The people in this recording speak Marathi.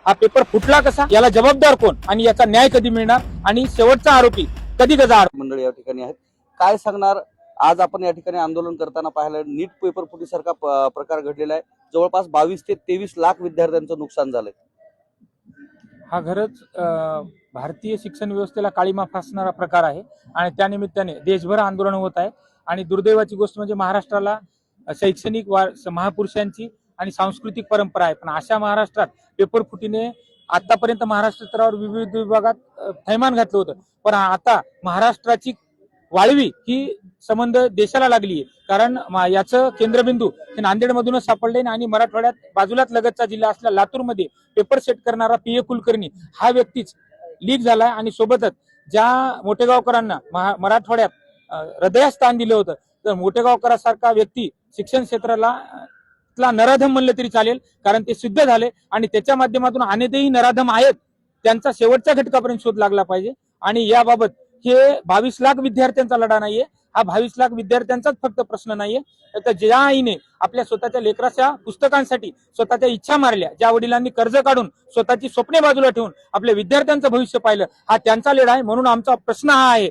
हा पेपर फुटला कसा, याला जबाबदार कोण आणि याचा न्याय कधी मिळणार आणि शेवटचा आरोपी कधी गजा मंडळी या ठिकाणी आहेत. काय सांगणार, आज आपण या ठिकाणी आंदोलन करताना पाहिलं नीट पेपर फुटीसारखा प्रकार घडलेला आहे. जवळपास 22 ते 23 लाख विद्यार्थ्यांचं नुकसान झालंय. हा खरंच भारतीय शिक्षण व्यवस्थेला काळीमा फासणारा प्रकार आहे आणि त्यानिमित्ताने देशभर आंदोलन होत आहे. आणि दुर्दैवाची गोष्ट म्हणजे महाराष्ट्राला शैक्षणिक महापुरुषांची आणि सांस्कृतिक परंपरा आहे, पण अशा महाराष्ट्रात पेपर फुटीने आतापर्यंत महाराष्ट्र स्तरावर विविध विभागात थैमान घातलं होतं, पण आता महाराष्ट्राची वाळवी ही संबंध देशाला लागली आहे. कारण याचं केंद्रबिंदू हे नांदेडमधूनच सापडले आणि मराठवाड्यात बाजूलाच लगतचा जिल्हा असल्या लातूरमध्ये पेपर सेट करणारा पी ए कुलकर्णी हा व्यक्तीच लीक झालाय. आणि सोबतच ज्या मोठेगावकरांना मराठवाड्यात हृदयस्थान दिलं होतं, तर मोठेगावकरांसारखा व्यक्ती शिक्षण क्षेत्राला नराधम म्हणलं तरी चालेल, कारण ते सिद्ध झाले आणि त्याच्या माध्यमातून अनेकही नराधम आहेत त्यांचा शेवटच्या घटकापर्यंत शोध लागला पाहिजे. आणि याबाबत हे 22 लाख विद्यार्थ्यांचा लढा नाहीये, हा 22 लाख विद्यार्थ्यांचाच फक्त प्रश्न नाहीये, तर ज्या आईने आपल्या स्वतःच्या लेकराच्या पुस्तकांसाठी स्वतःच्या इच्छा मारल्या, ज्या वडिलांनी कर्ज काढून स्वतःची स्वप्ने बाजूला ठेवून आपल्या विद्यार्थ्यांचं भविष्य पाहिलं, हा त्यांचा लढा आहे. म्हणून आमचा प्रश्न हा आहे